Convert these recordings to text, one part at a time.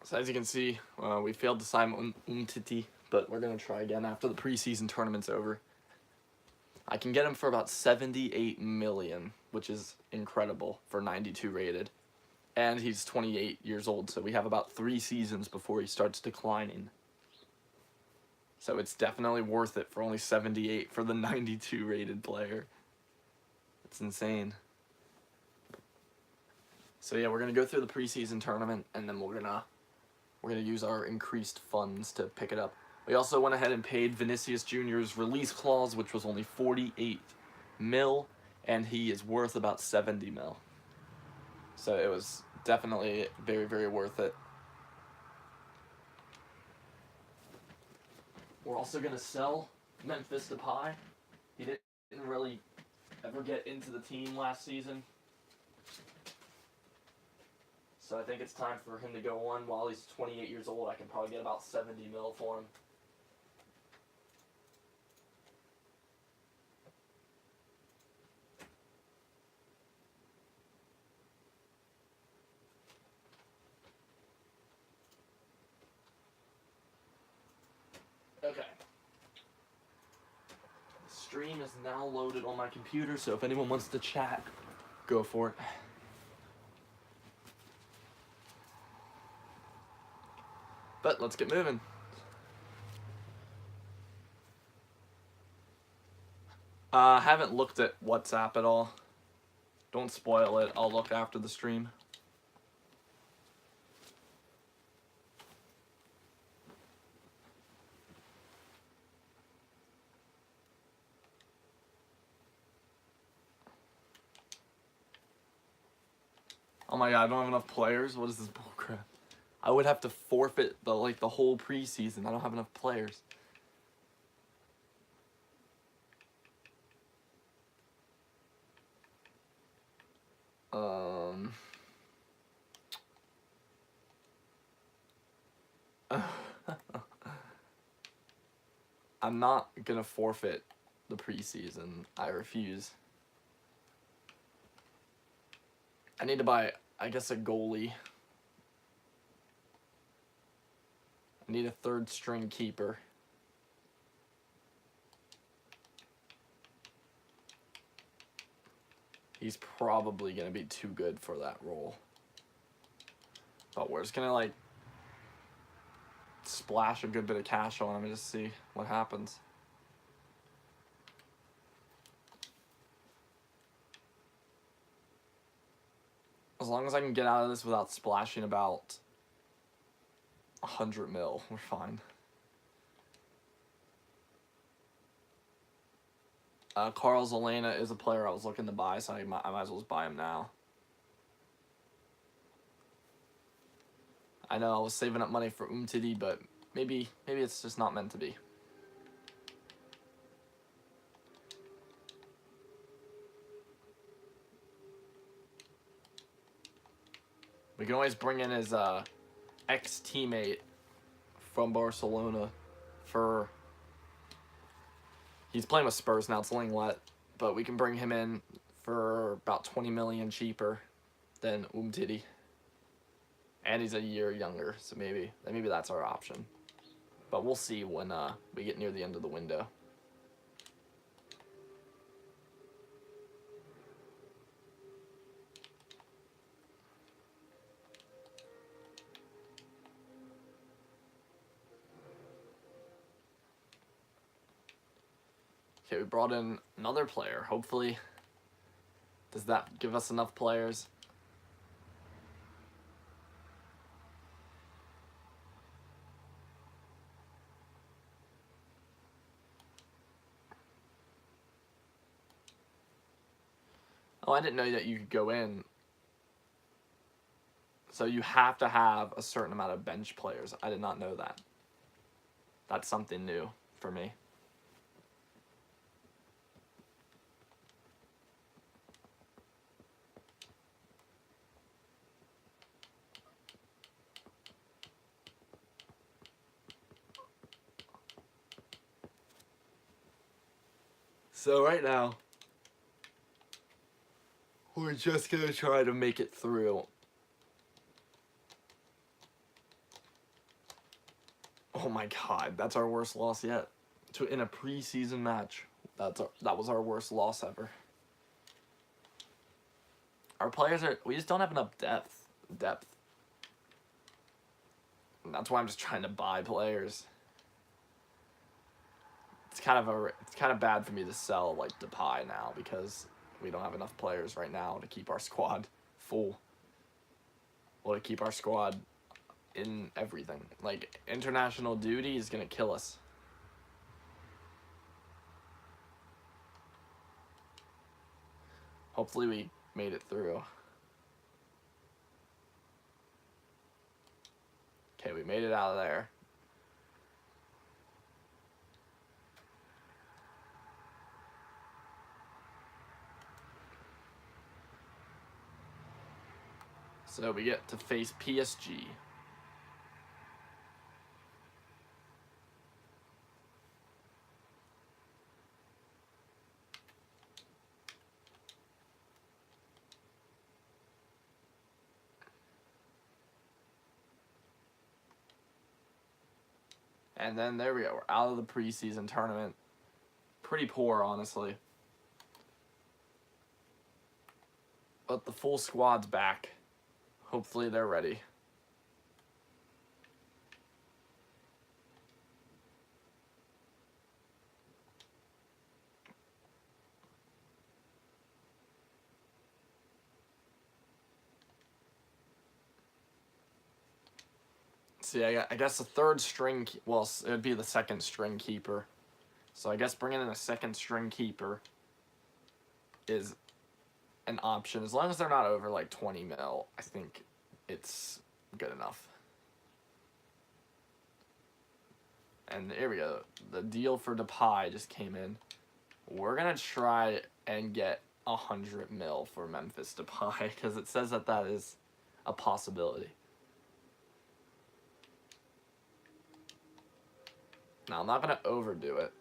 So as you can see, we failed to sign Umtiti, but we're going to try again after the preseason tournament's over. I can get him for about 78 million, which is incredible for 92 rated. And he's 28 years old, so we have about 3 seasons before he starts declining. So it's definitely worth it for only 78 for the 92 rated player. It's insane. So yeah, we're gonna go through the preseason tournament, and then we're gonna use our increased funds to pick it up. We also went ahead and paid Vinicius Jr.'s release clause, which was only 48 mil, and he is worth about 70 mil. So it was definitely very, very worth it. We're also gonna sell Memphis Depay. He didn't really ever get into the team last season. So I think it's time for him to go on. While he's 28 years old, I can probably get about 70 mil for him. Okay. The stream is now loaded on my computer, so if anyone wants to chat, go for it. But let's get moving. I haven't looked at WhatsApp at all. Don't spoil it. I'll look after the stream. Oh my god, I don't have enough players? What is this bullcrap? I would have to forfeit the whole preseason. I don't have enough players. I'm not gonna forfeit the preseason. I refuse. I need to buy, I guess, a goalie. I need a third string keeper. He's probably gonna be too good for that role. But we're just gonna like splash a good bit of cash on him and just see what happens. As long as I can get out of this without splashing about 100 mil, we're fine. Carl Zelena is a player I was looking to buy, so I might as well just buy him now. I know I was saving up money for Umtiti, but maybe it's just not meant to be. We can always bring in his ex-teammate from Barcelona for... He's playing with Spurs now, it's Linglet, but we can bring him in for about 20 million cheaper than Umtiti. And he's a year younger, so maybe that's our option. But we'll see when we get near the end of the window. Okay, we brought in another player. Hopefully, does that give us enough players? Oh, I didn't know that you could go in. So you have to have a certain amount of bench players. I did not know that. That's something new for me. So right now, we're just going to try to make it through Oh my god, that's our worst loss yet. In a preseason match. That was our worst loss ever. Our players we just don't have enough depth. And that's why I'm just trying to buy players. It's kind of bad for me to sell like Depay now because we don't have enough players right now to keep our squad full. Well, to keep our squad in everything. Like, international duty is going to kill us. Hopefully we made it through. Okay, we made it out of there. So we get to face PSG. And then there we go. We're out of the preseason tournament. Pretty poor, honestly. But the full squad's back. Hopefully they're ready. See, I guess the third string, well, it would be the second string keeper. So I guess bringing in a second string keeper is an option. As long as they're not over like 20 mil, I think it's good enough. And here we go. The deal for Depay just came in. We're going to try and get 100 mil for Memphis Depay because it says that that is a possibility. Now, I'm not going to overdo it.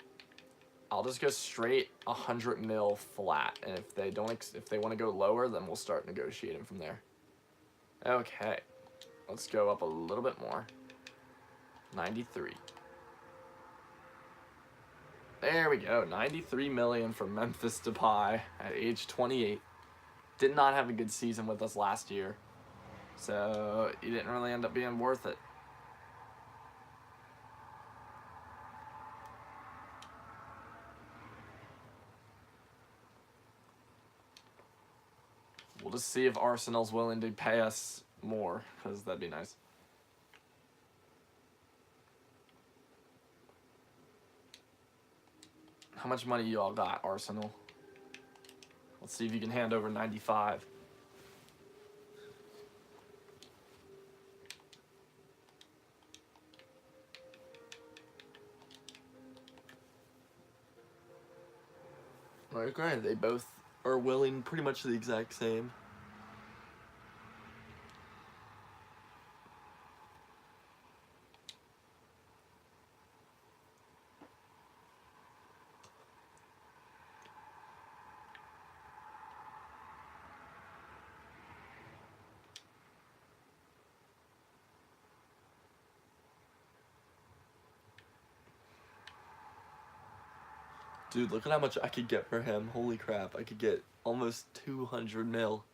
I'll just go straight 100 mil flat, and if they want to go lower, then we'll start negotiating from there. Okay, let's go up a little bit more. 93. There we go. 93 million for Memphis Depay at age 28. Did not have a good season with us last year, so he didn't really end up being worth it. We'll just see if Arsenal's willing to pay us more, because that'd be nice. How much money you all got, Arsenal? Let's see if you can hand over 95. Alright, granted, they both are willing pretty much the exact same. Dude, look at how much I could get for him. Holy crap, I could get almost 200 mil.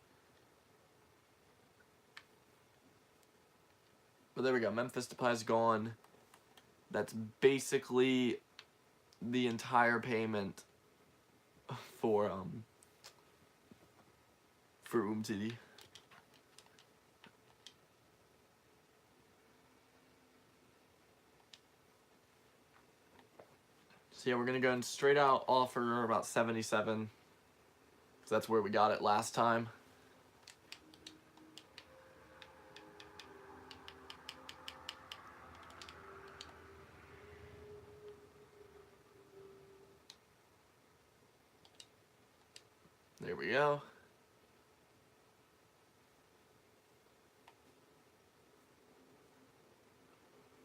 But there we go, Memphis Depay's gone. That's basically the entire payment for Umtiti. So yeah, we're gonna go and straight out offer about 77. Because that's where we got it last time. There we go.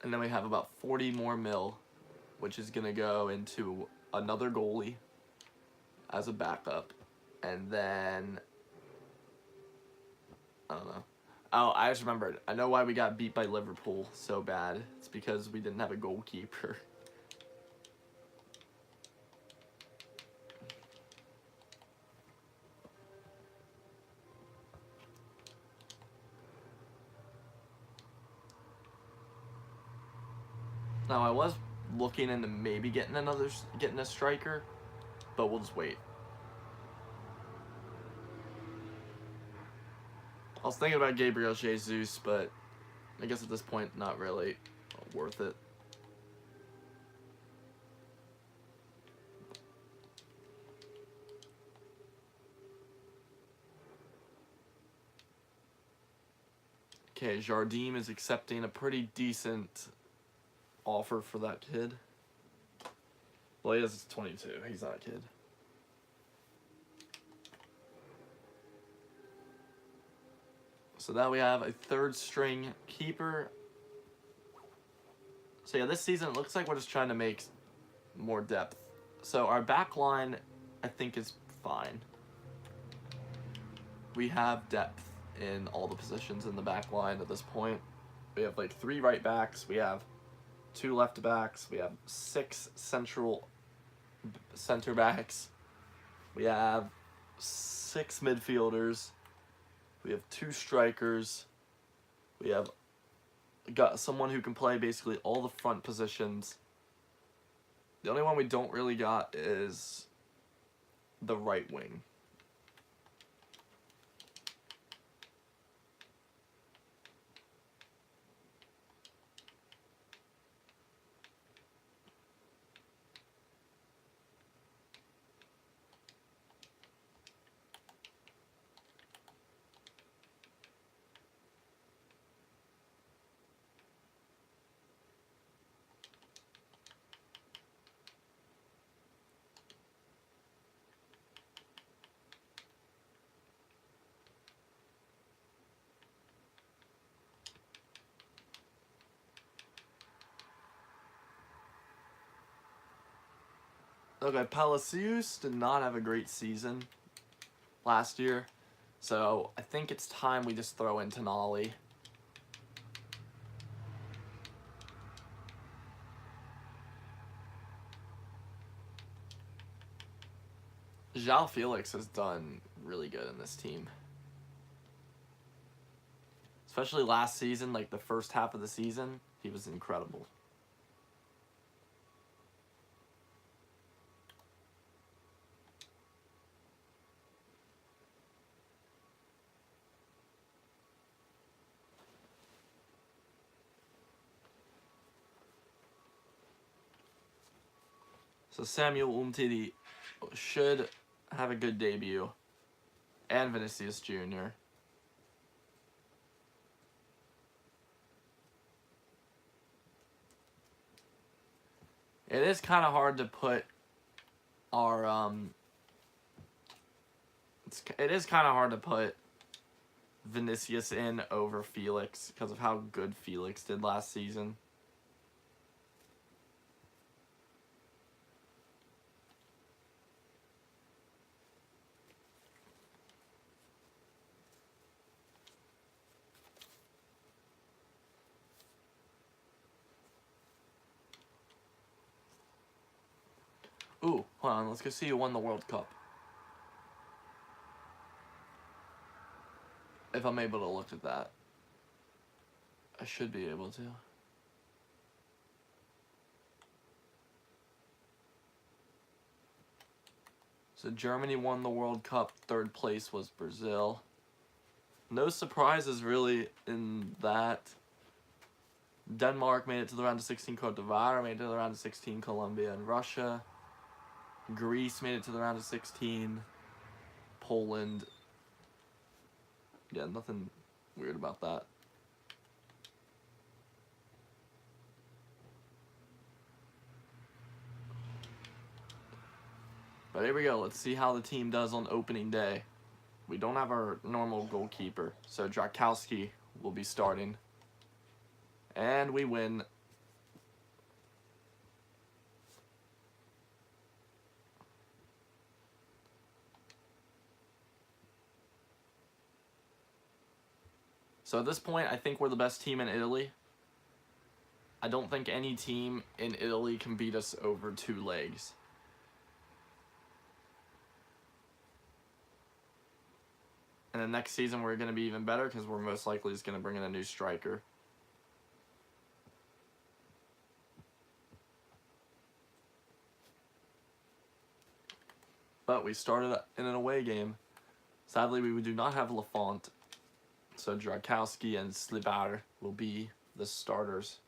And then we have about 40 more mil, which is going to go into another goalie as a backup. And then, I don't know. Oh, I just remembered. I know why we got beat by Liverpool so bad. It's because we didn't have a goalkeeper. Now, I was looking into maybe getting a striker, but we'll just wait. I was thinking about Gabriel Jesus, but I guess at this point, not really worth it. Okay, Jardim is accepting a pretty decent offer for that kid. Well, he is 22. He's not a kid. So now we have a third string keeper. So yeah, this season it looks like we're just trying to make more depth. So our back line, I think, is fine. We have depth in all the positions in the back line at this point. We have like 3 right backs. We have 2 left backs. We have 6 central center backs. We have 6 midfielders. We have 2 strikers. We have got someone who can play basically all the front positions. The only one we don't really got is the right wing. Okay, Palacios did not have a great season last year, so I think it's time we just throw in Tonali. João Felix has done really good in this team. Especially last season, like the first half of the season, he was incredible. So Samuel Umtiti should have a good debut. And Vinicius Jr. It is kind of hard to put our it is kind of hard to put Vinicius in over Felix because of how good Felix did last season. Ooh, hold on, let's go see who won the World Cup. If I'm able to look at that. I should be able to. So Germany won the World Cup. 3rd place was Brazil. No surprises really in that. Denmark made it to the round of 16. Cote d'Ivoire made it to the round of 16. Colombia and Russia. Greece made it to the round of 16. Poland. Yeah, nothing weird about that. But here we go. Let's see how the team does on opening day. We don't have our normal goalkeeper, so Drakowski will be starting. And we win. So at this point, I think we're the best team in Italy. I don't think any team in Italy can beat us over 2 legs. And then next season, we're going to be even better because we're most likely just going to bring in a new striker. But we started in an away game. Sadly, we do not have Lafont. So Drakowski and Slibar will be the starters.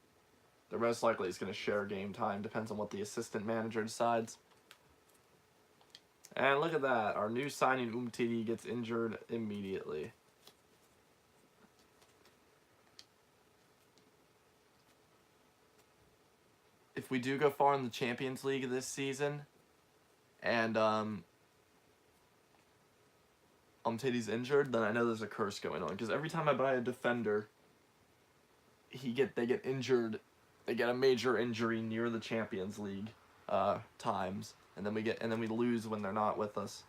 They're most likely is going to share game time. Depends on what the assistant manager decides. And look at that. Our new signing, Umtiti, gets injured immediately. If we do go far in the Champions League this season, and Umtiti's injured, then I know there's a curse going on. Because every time I buy a defender, they get injured. They get a major injury near the Champions League times, and then we lose when they're not with us.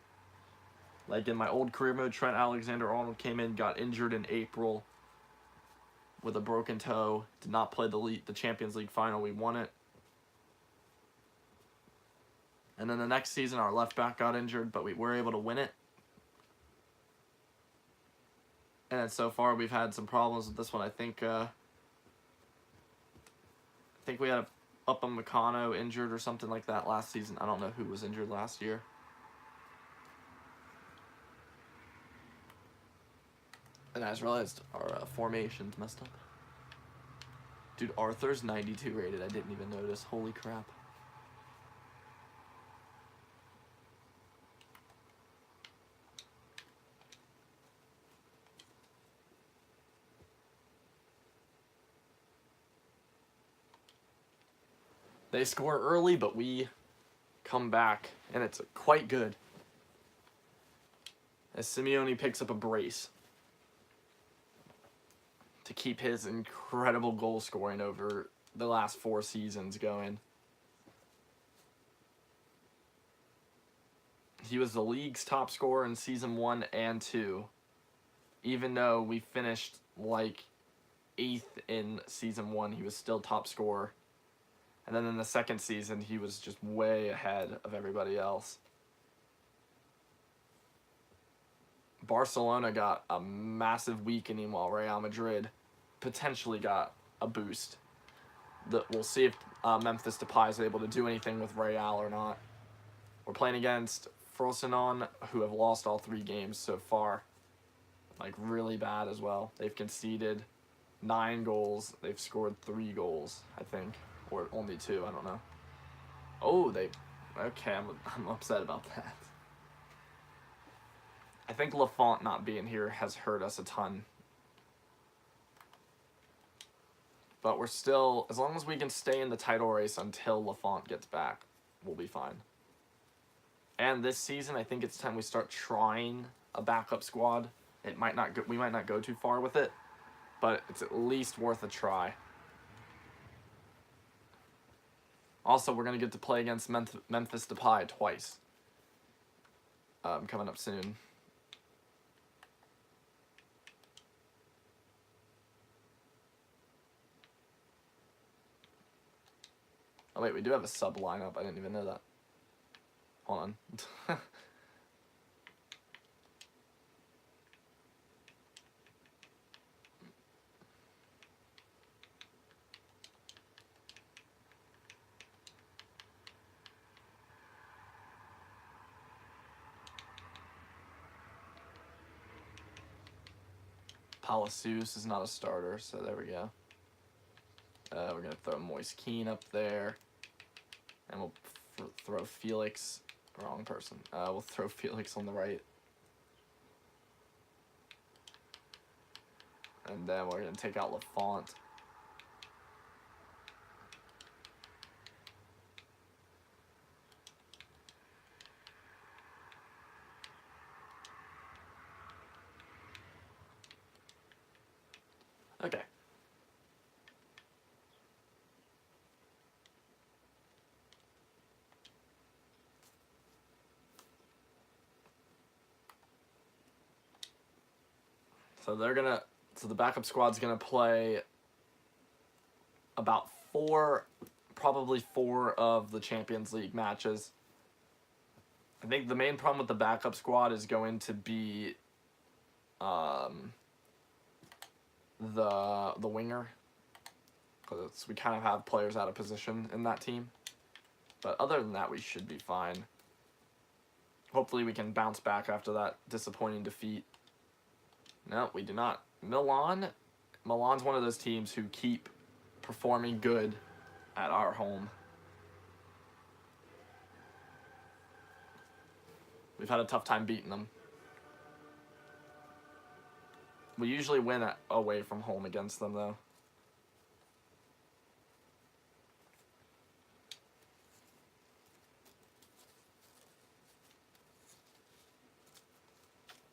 Like in my old career mode, Trent Alexander-Arnold came in, got injured in April with a broken toe, did not play the Champions League final. We won it. And then the next season, our left back got injured, but we were able to win it. And so far, we've had some problems with this one. I think we had Upamecano injured or something like that last season. I don't know who was injured last year. And I just realized our formation's messed up. Dude, Arthur's 92 rated. I didn't even notice. Holy crap. They score early, but we come back, and it's quite good. As Simeone picks up a brace to keep his incredible goal scoring over the last 4 seasons going. He was the league's top scorer in season 1 and 2, even though we finished like 8th in season 1, he was still top scorer. And then in the second season, he was just way ahead of everybody else. Barcelona got a massive weakening while Real Madrid potentially got a boost. We'll see if Memphis Depay is able to do anything with Real or not. We're playing against Frosinone, who have lost all 3 games so far. Like, really bad as well. They've conceded 9 goals. They've scored 3 goals, I think. Or only 2, I don't know. Oh, okay, I'm upset about that. I think Lafont not being here has hurt us a ton. But we're still, as long as we can stay in the title race until Lafont gets back, we'll be fine. And this season, I think it's time we start trying a backup squad. We might not go too far with it, but it's at least worth a try. Also, we're going to get to play against Memphis Depay twice. Coming up soon. Oh wait, we do have a sub lineup. I didn't even know that. Hold on. Palacios is not a starter, so there we go. We're going to throw Moise Keane up there. And we'll throw Felix. Wrong person. We'll throw Felix on the right. And then we're going to take out Lafont. Okay. So they're going to So the backup squad's going to play about probably four of the Champions League matches. I think the main problem with the backup squad is going to be the winger, because we kind of have players out of position in that team. But other than that, we should be fine. Hopefully we can bounce back after that disappointing defeat. No, we do not. Milan's one of those teams who keep performing good at our home. We've had a tough time beating them. We usually win away from home against them, though.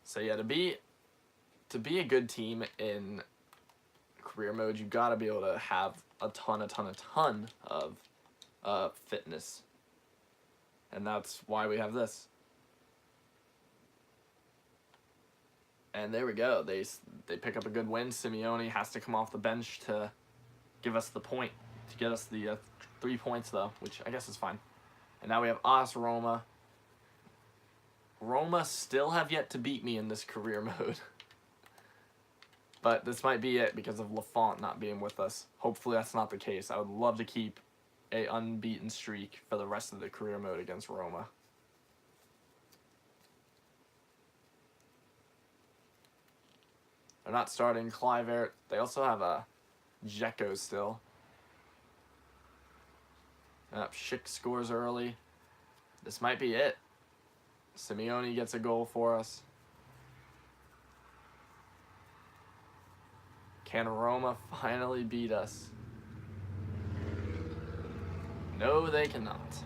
So yeah, to be a good team in career mode, you gotta be able to have a ton of fitness, and that's why we have this. And there we go. They pick up a good win. Simeone has to come off the bench to give us the point, to get us the 3 points, though, which I guess is fine. And now we have AS Roma. Roma still have yet to beat me in this career mode. But this might be it because of Lafont not being with us. Hopefully that's not the case. I would love to keep an unbeaten streak for the rest of the career mode against Roma. They're not starting Kluivert. They also have a Dzeko still. Schick scores early. This might be it. Simeone gets a goal for us. Can Roma finally beat us? No, they cannot.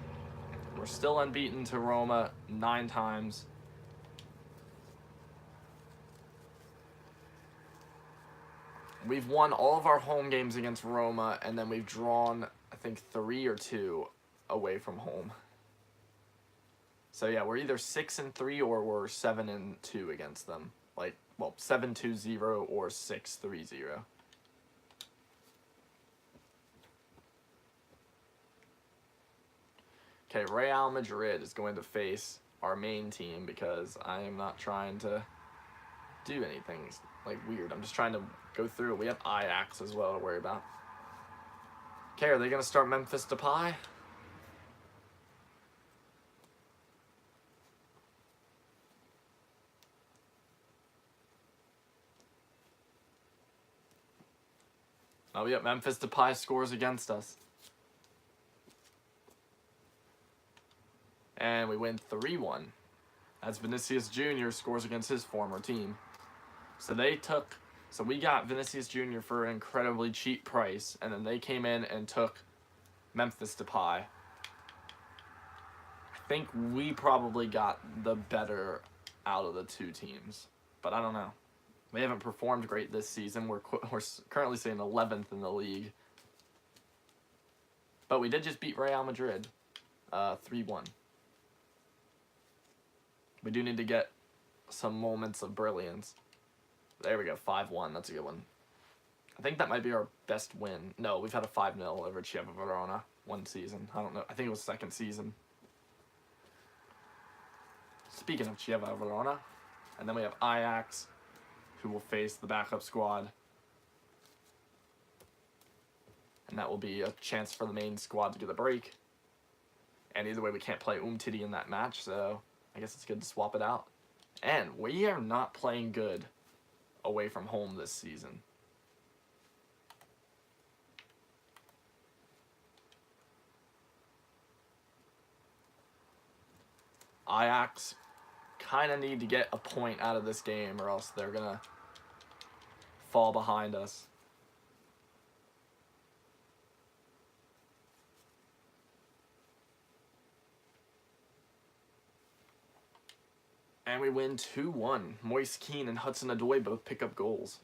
We're still unbeaten to Roma 9 times. We've won all of our home games against Roma, and then we've drawn, I think, 3 or 2 away from home. So yeah, we're either 6-3 or we're 7-2 against them. 7-2-0 or 6-3-0. Okay, Real Madrid is going to face our main team because I am not trying to do anything weird. I'm just trying to go through it. We have Ajax as well to worry about. Okay, are they going to start Memphis Depay? Oh, yeah, Memphis Depay scores against us. And we win 3-1. As Vinicius Jr. scores against his former team. So we got Vinicius Jr. for an incredibly cheap price, and then they came in and took Memphis Depay. I think we probably got the better out of the two teams, but I don't know. We haven't performed great this season. We're currently sitting 11th in the league. But we did just beat Real Madrid 3-1. We do need to get some moments of brilliance. There we go, 5-1. That's a good one. I think that might be our best win. No, we've had a 5-0 over Chievo Verona one season. I don't know. I think it was second season. Speaking of Chievo Verona, and then we have Ajax, who will face the backup squad. And that will be a chance for the main squad to get a break. And either way, we can't play Umtiti in that match, so I guess it's good to swap it out. And we are not playing good away from home this season. Ajax kind of need to get a point out of this game or else they're going to fall behind us. And we win 2-1. Moise Kean and Hudson-Odoi both pick up goals.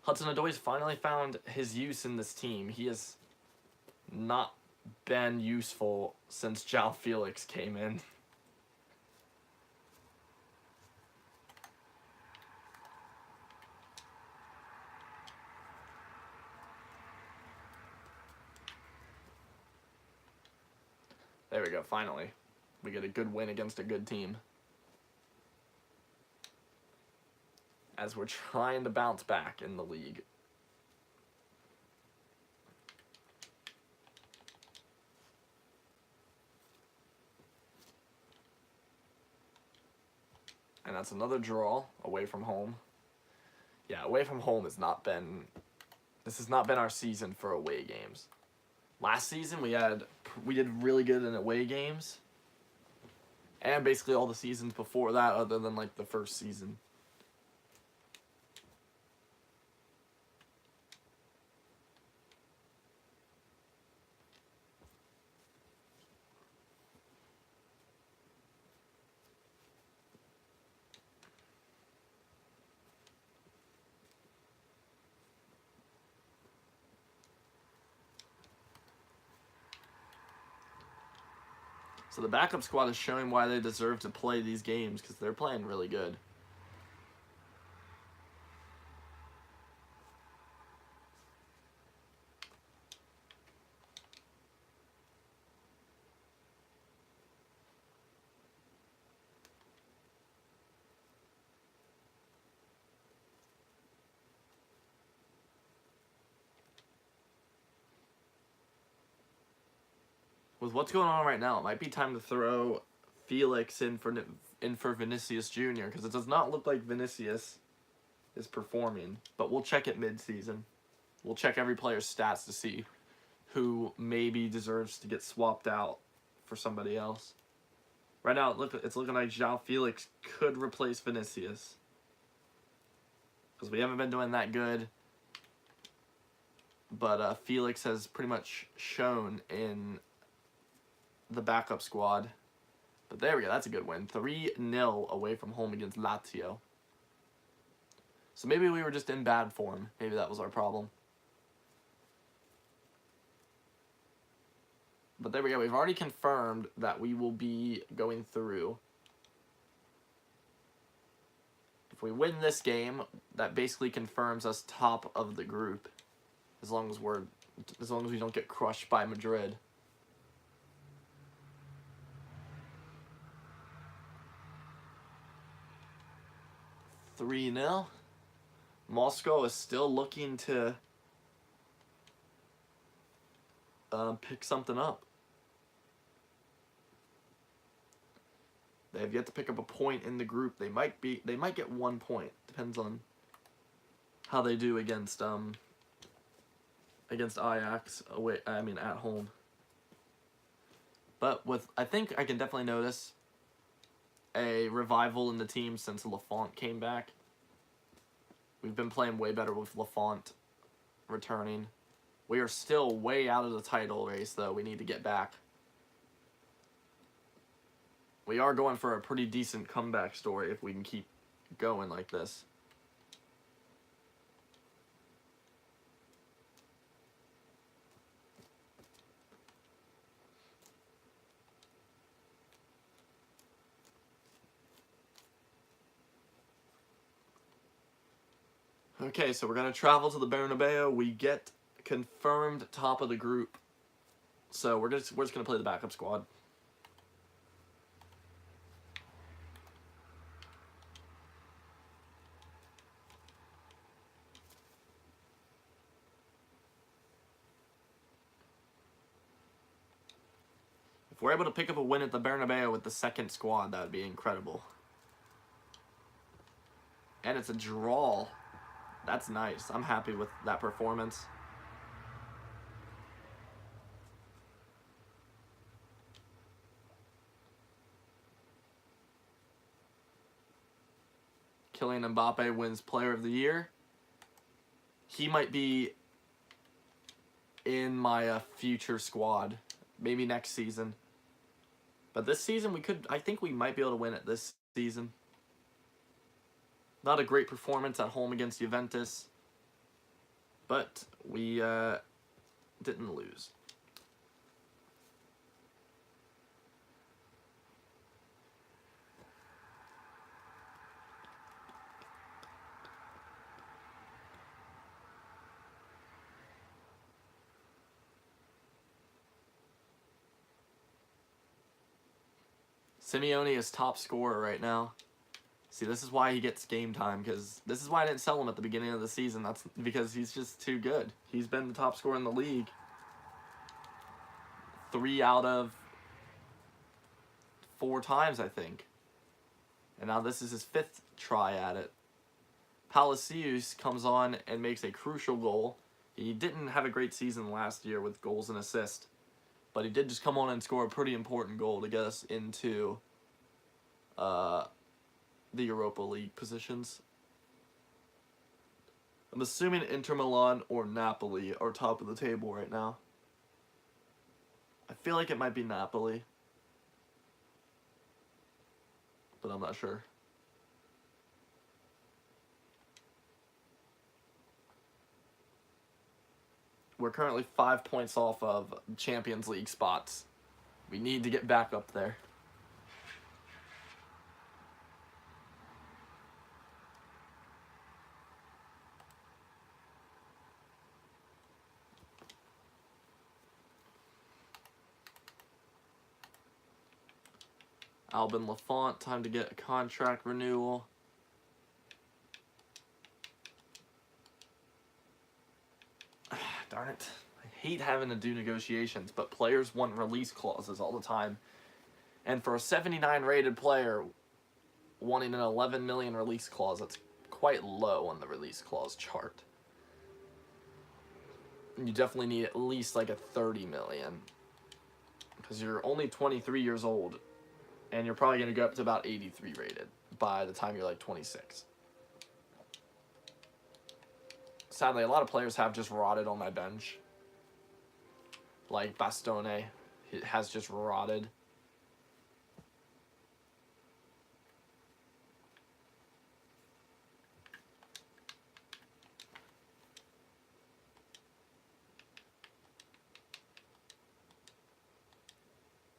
Hudson-Odoi's finally found his use in this team. He has not been useful since João Felix came in. There we go, finally. We get a good win against a good team. As we're trying to bounce back in the league. And that's another draw away from home. Yeah, away from home has not been... This has not been our season for away games. Last season we did really good in away games. And basically all the seasons before that, other than like the first season. So the backup squad is showing why they deserve to play these games, because they're playing really good. With what's going on right now, it might be time to throw Felix in for Vinicius Jr. because it does not look like Vinicius is performing. But we'll check it mid-season. We'll check every player's stats to see who maybe deserves to get swapped out for somebody else. Right now, it's looking like João Felix could replace Vinicius because we haven't been doing that good. But Felix has pretty much shown in the backup squad. But there we go, that's a good win. 3-0 away from home against Lazio. So maybe we were just in bad form. Maybe that was our problem. But there we go, we've already confirmed that we will be going through. If we win this game, that basically confirms us top of the group. As long as we don't get crushed by Madrid. (3-0). Moscow is still looking to pick something up. They have yet to pick up a point in the group. They might get 1 point. Depends on how they do against Ajax away. I mean at home. But I think I can definitely notice a revival in the team since Lafont came back. We've been playing way better with Lafont returning. We are still way out of the title race, though. We need to get back. We are going for a pretty decent comeback story if we can keep going like this. Okay, so we're going to travel to the Bernabeu. We get confirmed top of the group. So we're just going to play the backup squad. If we're able to pick up a win at the Bernabeu with the second squad, that would be incredible. And it's a draw. That's nice. I'm happy with that performance. Kylian Mbappe wins Player of the Year. He might be in my future squad. Maybe next season. But this season, I think we might be able to win it this season. Not a great performance at home against Juventus, but we didn't lose. Simeone is top scorer right now. See, this is why he gets game time, because this is why I didn't sell him at the beginning of the season. That's because he's just too good. He's been the top scorer in the league 3 out of 4 times, I think. And now this is his 5th try at it. Palacios comes on and makes a crucial goal. He didn't have a great season last year with goals and assists, but he did just come on and score a pretty important goal to get us into the Europa League positions. I'm assuming Inter Milan or Napoli are top of the table right now. I feel like it might be Napoli, but I'm not sure. We're currently 5 points off of Champions League spots. We need to get back up there. Albin Lafont, time to get a contract renewal. Darn it. I hate having to do negotiations, but players want release clauses all the time. And for a 79 rated player, wanting an 11 million release clause, that's quite low on the release clause chart. You definitely need at least like a 30 million. Because you're only 23 years old, and you're probably going to go up to about 83 rated by the time you're like 26. Sadly, a lot of players have just rotted on my bench. Like Bastone, it has just rotted.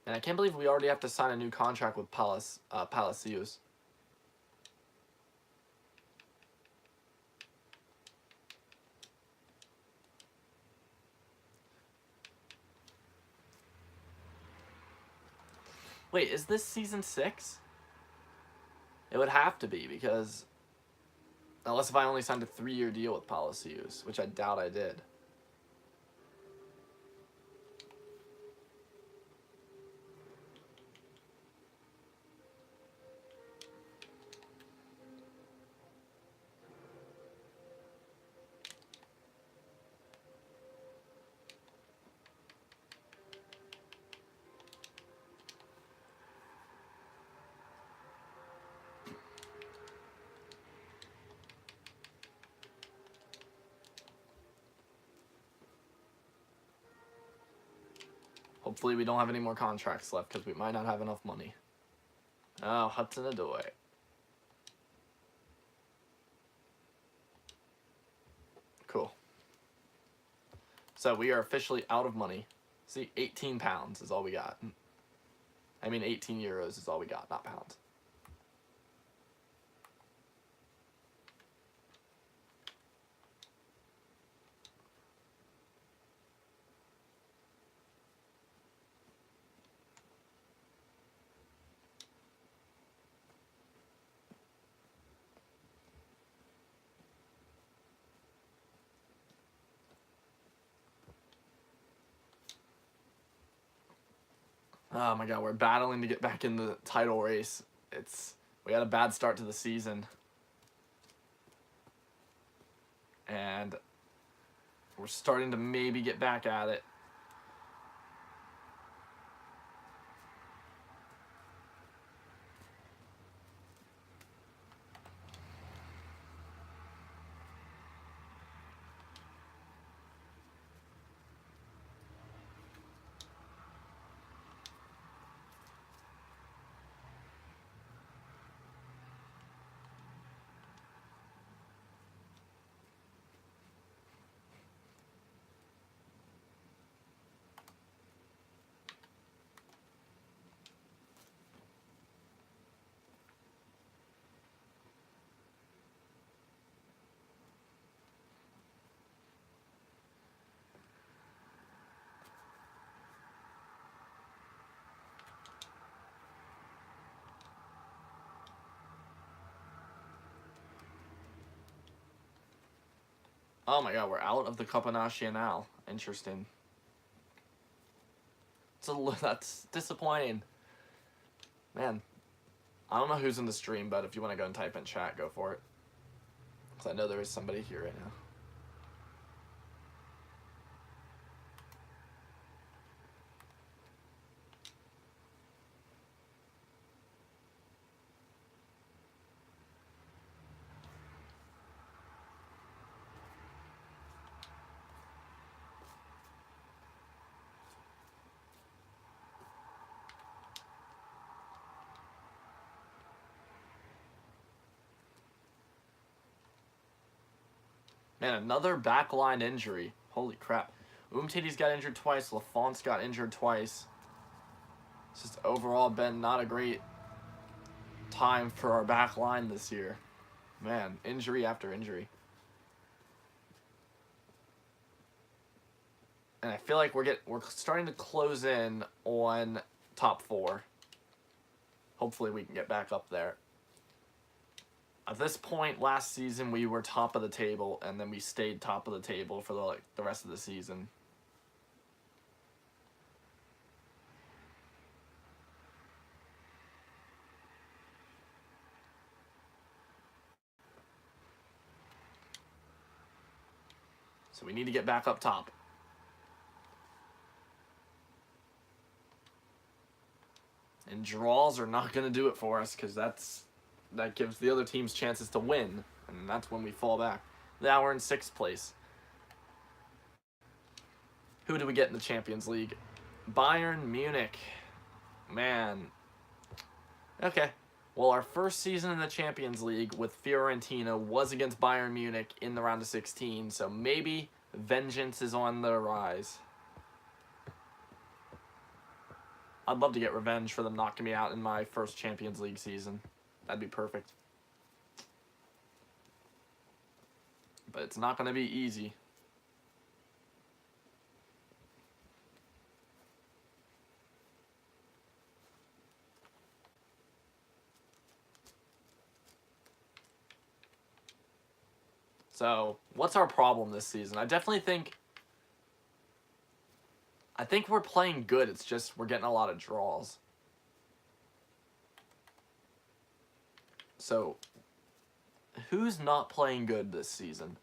And I can't believe we already have to sign a new contract with Palacios. Wait, is this season 6? It would have to be, because unless if I only signed a 3-year deal with Palacios, which I doubt I did. Hopefully we don't have any more contracts left, because we might not have enough money. Oh, Hudson-Odoi. Cool. So we are officially out of money. See, 18 pounds is all we got. I mean, 18 euros is all we got, not pounds. Oh my god, we're battling to get back in the title race. We had a bad start to the season. And we're starting to maybe get back at it. Oh my god, we're out of the Copa Nacional. Interesting. That's disappointing. Man, I don't know who's in the stream, but if you want to go and type in chat, go for it. Because I know there is somebody here right now. Man, another backline injury. Holy crap. Umtiti's got injured twice. Lafont's got injured twice. It's just overall been not a great time for our backline this year. Man, injury after injury. And I feel like we're starting to close in on top 4. Hopefully we can get back up there. At this point last season we were top of the table, and then we stayed top of the table for the rest of the season. So we need to get back up top. And draws are not going to do it for us, because that gives the other teams chances to win, and that's when we fall back. Now we're in 6th place. Who do we get in the Champions League? Bayern Munich. Man. Okay. Well, our first season in the Champions League with Fiorentina was against Bayern Munich in the round of 16, so maybe vengeance is on the rise. I'd love to get revenge for them knocking me out in my first Champions League season. That'd be perfect. But it's not going to be easy. So, what's our problem this season? I think we're playing good. It's just we're getting a lot of draws. So, who's not playing good this season?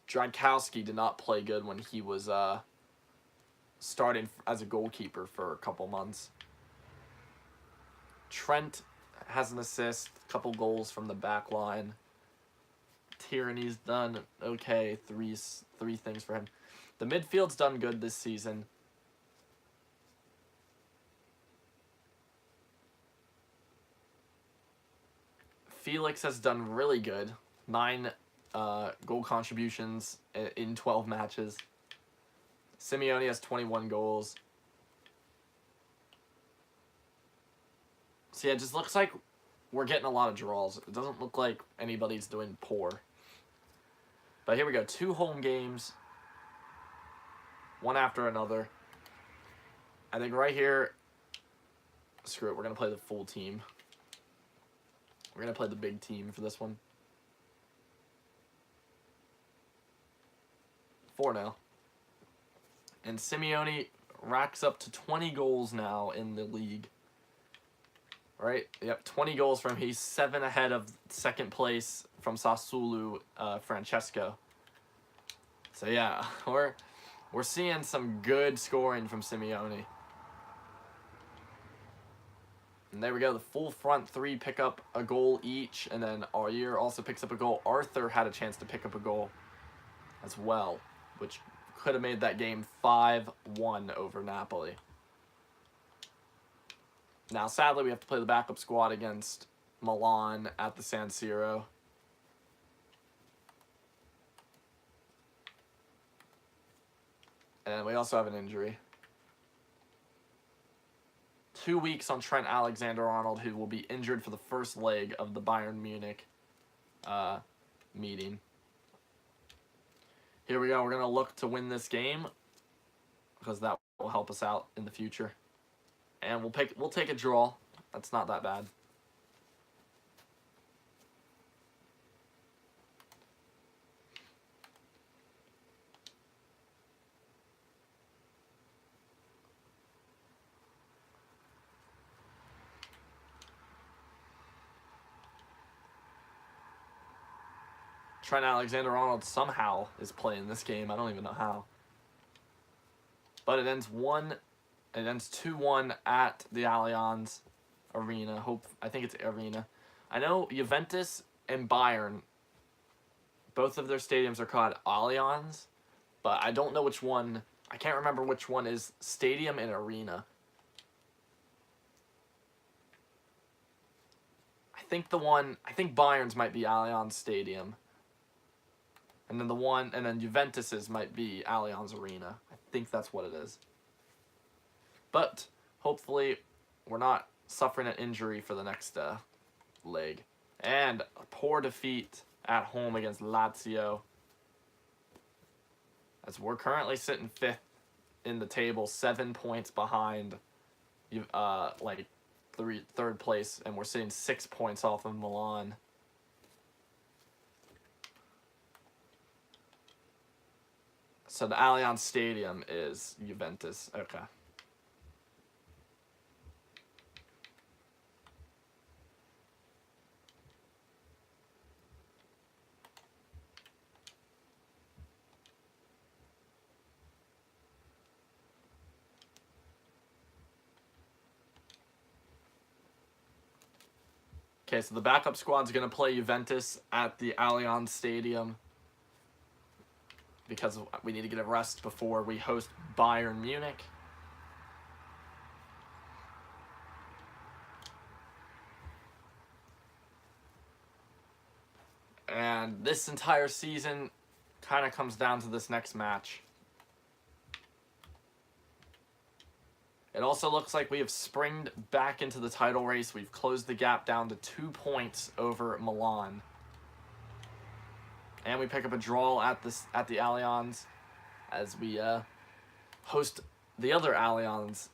Dradkowski did not play good when he was starting as a goalkeeper for a couple months. Trent has an assist, a couple goals from the back line. Tierney's done okay, three things for him. The midfield's done good this season. Felix has done really good. 9 goal contributions in 12 matches. Simeone has 21 goals. So yeah, it just looks like we're getting a lot of draws. It doesn't look like anybody's doing poor. But here we go. 2 home games. One after another. I think right here, screw it, we're going to play the full team. We're going to play the big team for this one. 4-0. And Simeone racks up to 20 goals now in the league. Right? Yep, 20 goals from him. He's 7 ahead of second place from Sassuolo, Francesco. So yeah, we're seeing some good scoring from Simeone. And there we go. The full front 3 pick up a goal each, and then Aurier also picks up a goal. Arthur had a chance to pick up a goal as well, which could have made that game 5-1 over Napoli. Now, sadly, we have to play the backup squad against Milan at the San Siro. And we also have an injury. 2 weeks on Trent Alexander-Arnold, who will be injured for the first leg of the Bayern Munich meeting. Here we go. We're going to look to win this game because that will help us out in the future. And we'll take a draw. That's not that bad. Trent Alexander-Arnold somehow is playing this game. I don't even know how. But it ends 2-1 at the Allianz Arena. I think it's Arena. I know Juventus and Bayern, both of their stadiums are called Allianz, but I don't know which one. I can't remember which one is stadium and arena. I think Bayern's might be Allianz Stadium. And then Juventus's might be Allianz Arena. I think that's what it is. But hopefully we're not suffering an injury for the next leg. And a poor defeat at home against Lazio. As we're currently sitting 5th in the table, 7 points behind third place, and we're sitting 6 points off of Milan. So the Allianz Stadium is Juventus. Okay. Okay, so the backup squad's going to play Juventus at the Allianz Stadium because we need to get a rest before we host Bayern Munich. And this entire season kind of comes down to this next match. It also looks like we have springed back into the title race. We've closed the gap down to 2 points over Milan. And we pick up a draw at the Allianz as we host the other Allianz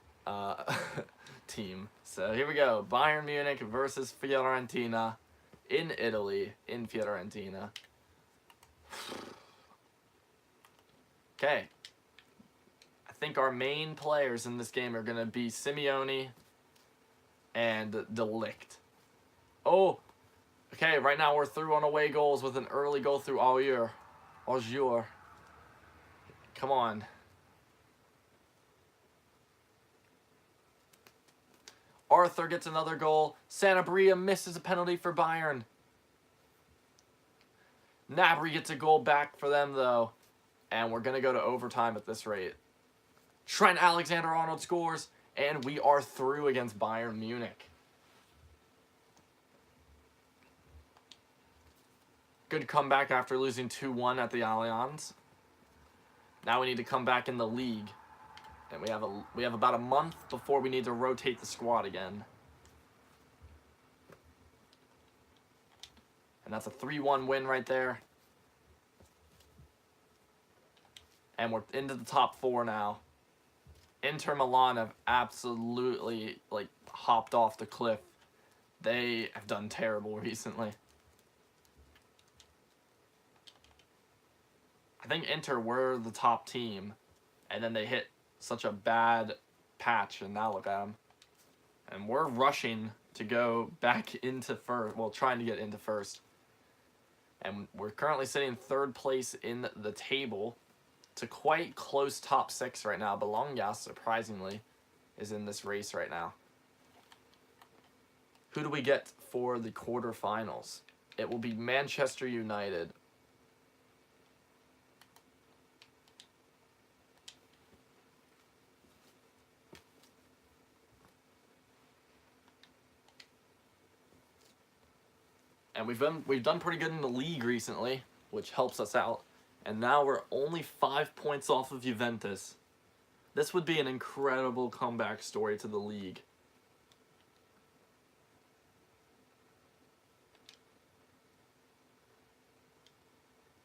team. So here we go. Bayern Munich versus Fiorentina in Italy, in Fiorentina. Okay. I think our main players in this game are going to be Simeone and De Ligt. Oh, okay, right now we're through on away goals with an early goal through Auger. Come on. Arthur gets another goal. Sanabria misses a penalty for Bayern. Gnabry gets a goal back for them, though. And we're going to go to overtime at this rate. Trent Alexander-Arnold scores, and we are through against Bayern Munich. Good comeback after losing 2-1 at the Allianz. Now we need to come back in the league. And we have about a month before we need to rotate the squad again. And that's a 3-1 win right there. And we're into the top 4 now. Inter Milan have absolutely hopped off the cliff. They have done terrible recently. I think Inter were the top team, and then they hit such a bad patch, and now look at them. And we're rushing to go back into first, well, trying to get into first. And we're currently sitting 3rd place in the table. It's a quite close top 6 right now. Bologna, surprisingly, is in this race right now. Who do we get for the quarterfinals? It will be Manchester United. And we've done pretty good in the league recently, which helps us out. And now we're only 5 points off of Juventus. This would be an incredible comeback story to the league.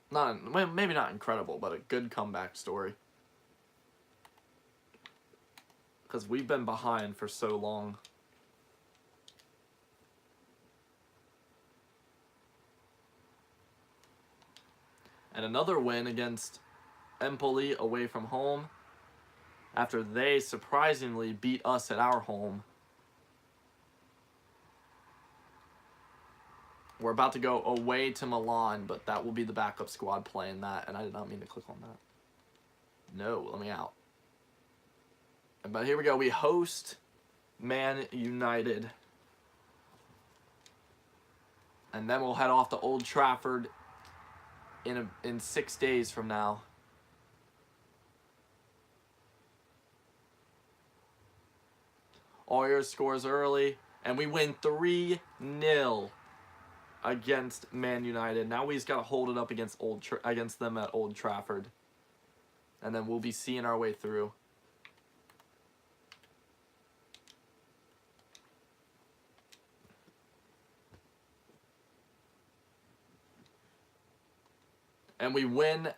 Maybe not incredible, but a good comeback story. because we've been behind for so long. And another win against Empoli away from home after they surprisingly beat us at our home. We're about to go away to Milan, but that will be the backup squad playing that, and I did not mean to click on that. No, let me out. But here we go. We host Man United. And then we'll head off to Old Trafford in 6 days from now. Aurier scores early, and we win 3-0 against Man United. Now we just got to hold it up against them at Old Trafford. And then we'll be seeing our way through. And we win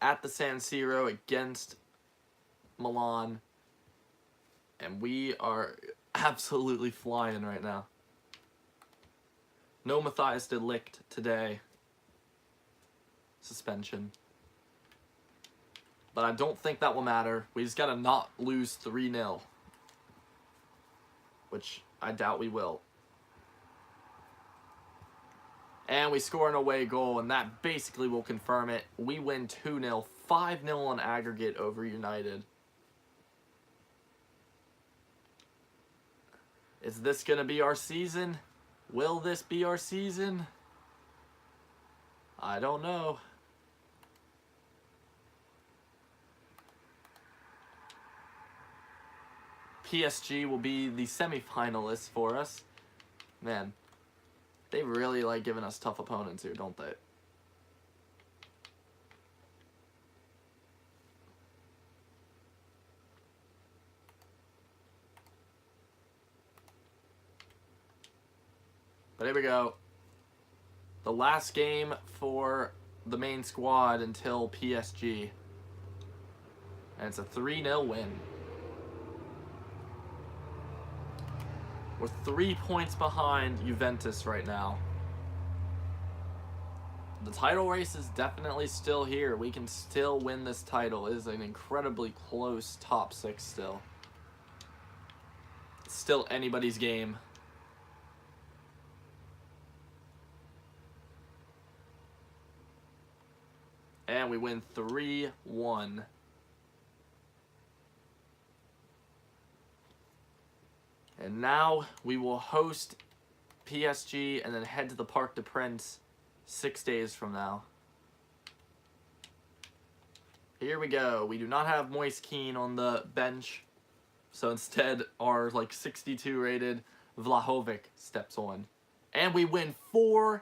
at the San Siro against Milan. And we are absolutely flying right now. No Matthias de Ligt today. Suspension. But I don't think that will matter. We just got to not lose 3-0. Which I doubt we will. And we score an away goal, and that basically will confirm it. We win 2-0, 5-0 on aggregate over United. Is this going to be our season? Will this be our season? I don't know. PSG will be the semifinalists for us. Man, they really like giving us tough opponents here, don't they? But here we go. The last game for the main squad until PSG. And it's a 3-0 win. We're 3 points behind Juventus right now. The title race is definitely still here. We can still win this title. It is an incredibly close top 6 still. It's still anybody's game. And we win 3-1. And now we will host PSG and then head to the Parc des Princes 6 days from now. Here we go. We do not have Moise Kean on the bench. So instead, our 62 rated Vlahovic steps on. And we win 4-0.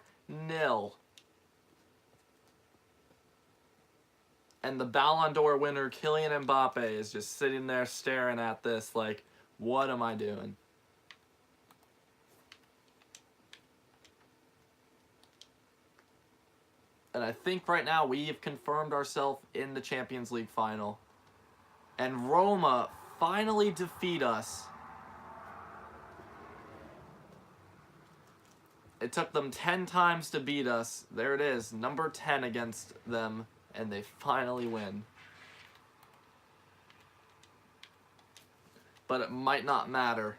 And the Ballon d'Or winner, Kylian Mbappe, is just sitting there staring at this like, what am I doing? And I think right now we have confirmed ourselves in the Champions League final. And Roma finally defeat us. It took them 10 times to beat us. There it is, number 10 against them. And they finally win. But it might not matter.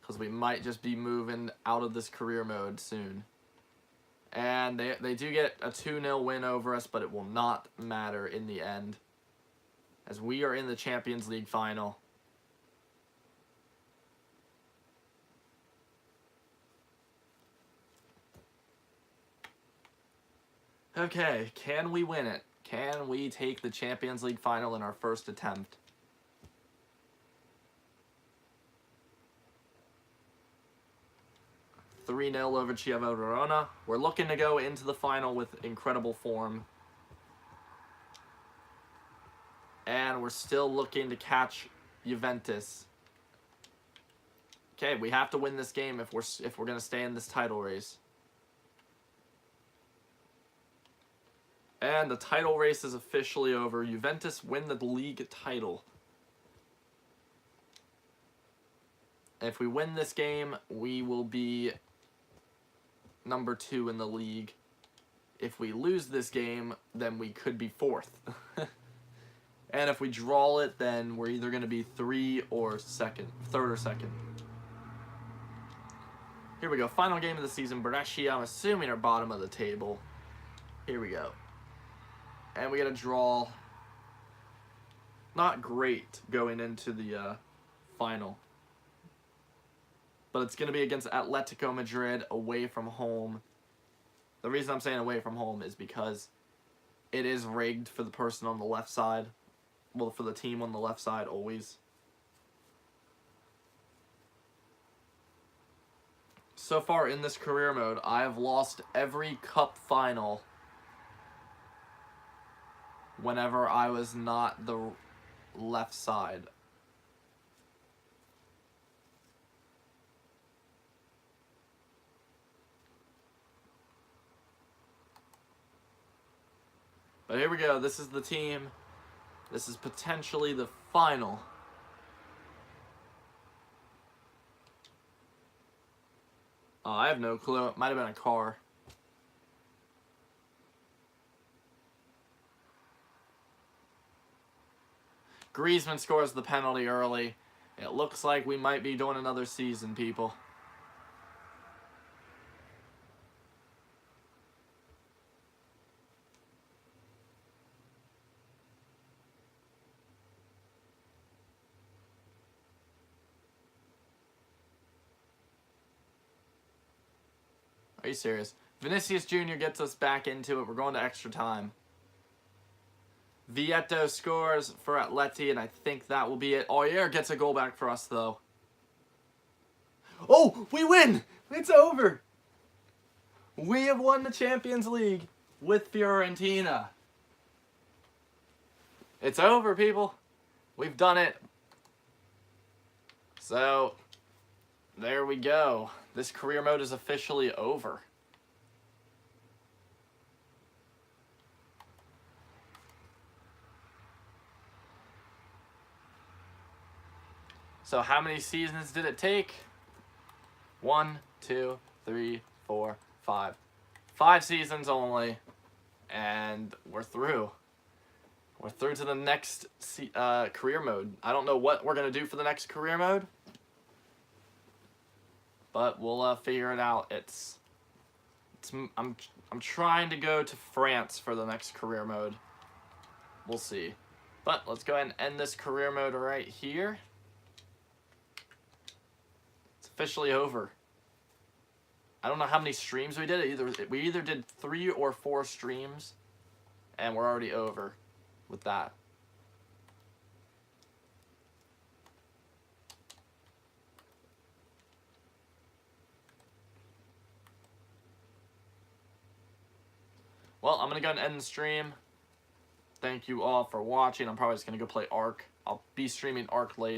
Because we might just be moving out of this career mode soon. And they do get a 2-0 win over us, but it will not matter in the end. As we are in the Champions League final. Okay, can we win it? Can we take the Champions League final in our first attempt? (3-0) over Chievo Verona. We're looking to go into the final with incredible form. And we're still looking to catch Juventus. Okay, we have to win this game if we're going to stay in this title race. And the title race is officially over. Juventus win the league title. If we win this game, we will be number 2 in the league. If we lose this game, then we could be 4th. And if we draw it, then we're either going to be 3rd or 2nd. Here we go. Final game of the season. Brescia, I'm assuming, are bottom of the table. Here we go. And we got to draw. Not great going into the final. But it's going to be against Atletico Madrid away from home. The reason I'm saying away from home is because it is rigged for the person on the left side. Well, for the team on the left side, always. So far in this career mode, I have lost every cup final whenever I was not the left side. But here we go. This is the team. This is potentially the final. Oh, I have no clue. It might have been a car. Griezmann scores the penalty early. It looks like we might be doing another season, people. Are you serious? Vinicius Jr. gets us back into it. We're going to extra time. Vieto scores for Atleti, and I think that will be it. Oyer gets a goal back for us, though. Oh, we win! It's over! We have won the Champions League with Fiorentina. It's over, people. We've done it. So, there we go. This career mode is officially over. So how many seasons did it take? 1, 2, 3, 4, 5. 5 seasons only. And we're through. We're through to the next career mode. I don't know what we're going to do for the next career mode. But we'll figure it out. I'm trying to go to France for the next career mode. We'll see. But let's go ahead and end this career mode right here. It's officially over. I don't know how many streams we did. We either did 3 or 4 streams, and we're already over with that. Well, I'm going to go and end the stream. Thank you all for watching. I'm probably just going to go play Ark. I'll be streaming Ark later.